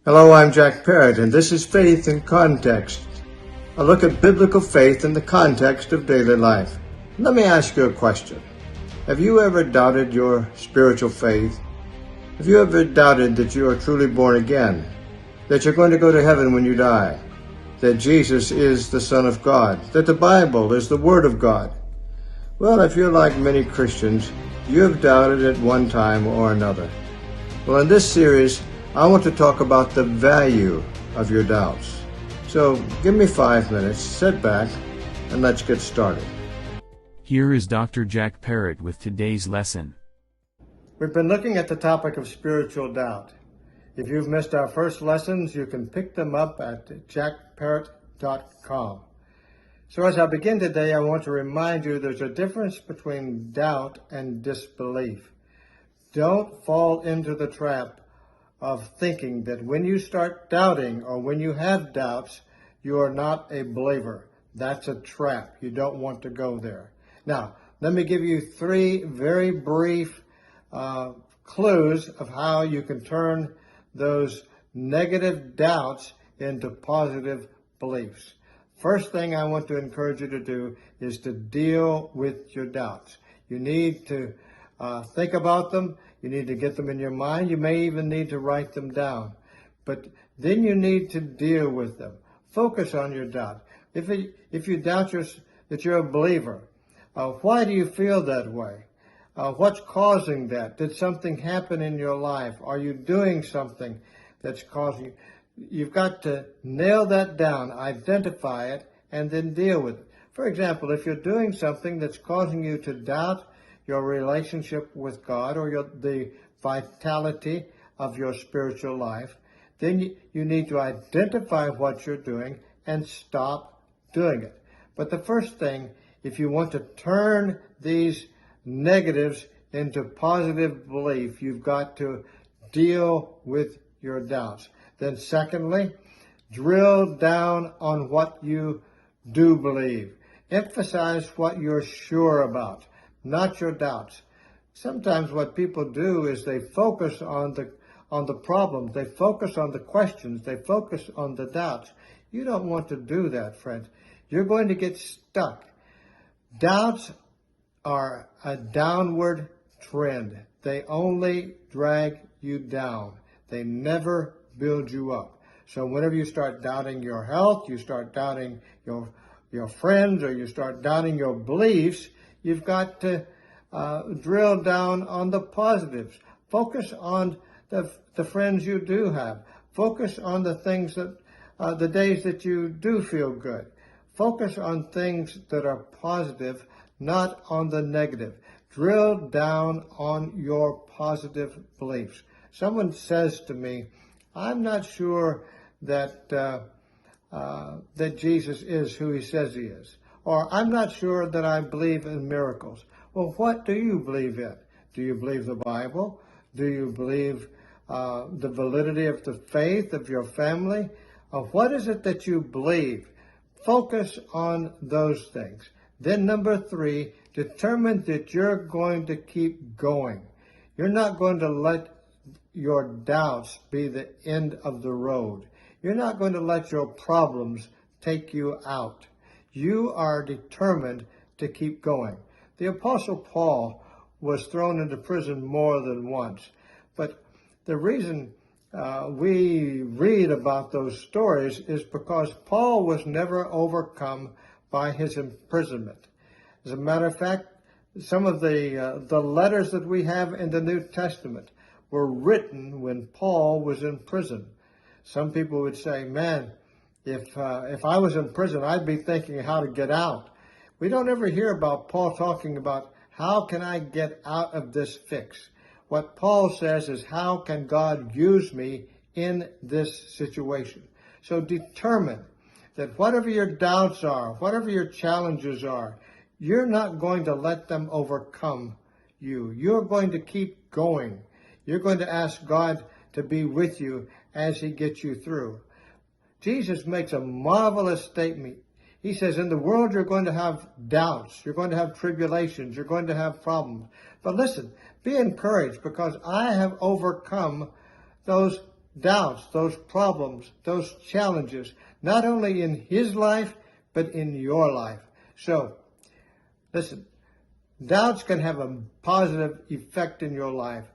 Hello, I'm Jack Parrott, and this is Faith in Context, a look at biblical faith in the context of daily life. Let me ask you a question. Have you ever doubted your spiritual faith? Have you ever doubted that you are truly born again? That you're going to go to heaven when you die? That Jesus is the Son of God? That the Bible is the Word of God? Well, if you're like many Christians, you have doubted at one time or another. Well, in this series, I want to talk about the value of your doubts. So give me 5 minutes, sit back, and let's get started. Here is Dr. Jack Parrott with today's lesson. We've been looking at the topic of spiritual doubt. If you've missed our first lessons, you can pick them up at jackparrott.com. So as I begin today, I want to remind you there's a difference between doubt and disbelief. Don't fall into the trap of thinking that when you start doubting or when you have doubts, you are not a believer. That's a trap. You don't want to go there. Now, let me give you 3 very brief clues of how you can turn those negative doubts into positive beliefs. First thing I want to encourage you to do is to deal with your doubts. You need to think about them. You need to get them in your mind. You may even need to write them down. But then you need to deal with them. Focus on your doubt. If you doubt that you're a believer, why do you feel that way? What's causing that? Did something happen in your life? Are you doing something that's causing you? You've got to nail that down, identify it, and then deal with it. For example, if you're doing something that's causing you to doubt your relationship with God or the vitality of your spiritual life, then you need to identify what you're doing and stop doing it. But the first thing, if you want to turn these negatives into positive belief, you've got to deal with your doubts. Then secondly, drill down on what you do believe. Emphasize what you're sure about, not your doubts. Sometimes what people do is they focus on the problems, they focus on the questions, they focus on the doubts. You don't want to do that, friends. You're going to get stuck. Doubts are a downward trend. They only drag you down. They never build you up. So whenever you start doubting your health, you start doubting your friends, or you start doubting your beliefs, you've got to drill down on the positives. Focus on the friends you do have. Focus on the things that, the days that you do feel good. Focus on things that are positive, not on the negative. Drill down on your positive beliefs. Someone says to me, I'm not sure that Jesus is who he says he is. Or I'm not sure that I believe in miracles. Well, what do you believe in? Do you believe the Bible? Do you believe the validity of the faith of your family? What is it that you believe? Focus on those things. Then number 3, determine that you're going to keep going. You're not going to let your doubts be the end of the road. You're not going to let your problems take you out. You are determined to keep going. The Apostle Paul was thrown into prison more than once. But the reason we read about those stories is because Paul was never overcome by his imprisonment. As a matter of fact, some of the letters that we have in the New Testament were written when Paul was in prison. Some people would say, man, if I was in prison, I'd be thinking how to get out. We don't ever hear about Paul talking about how can I get out of this fix. What Paul says is, how can God use me in this situation? So determine that whatever your doubts are, whatever your challenges are, you're not going to let them overcome you. You're going to keep going. You're going to ask God to be with you as he gets you through. Jesus makes a marvelous statement. He says, in the world you're going to have doubts, you're going to have tribulations, you're going to have problems. But listen, be encouraged, because I have overcome those doubts, those problems, those challenges, not only in his life, but in your life. So, listen, doubts can have a positive effect in your life.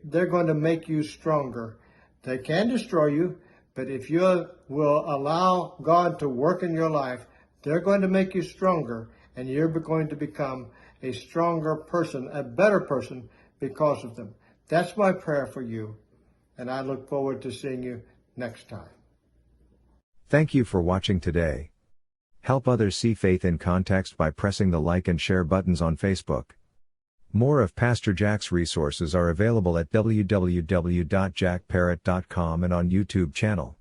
They're going to make you stronger. They can destroy you, but if you will allow God to work in your life, they're going to make you stronger, and you're going to become a stronger person, a better person because of them. That's my prayer for you, and I look forward to seeing you next time. Thank you for watching today. Help others see Faith in Context by pressing the like and share buttons on Facebook. More of Pastor Jack's resources are available at www.jackparrott.com and on YouTube channel.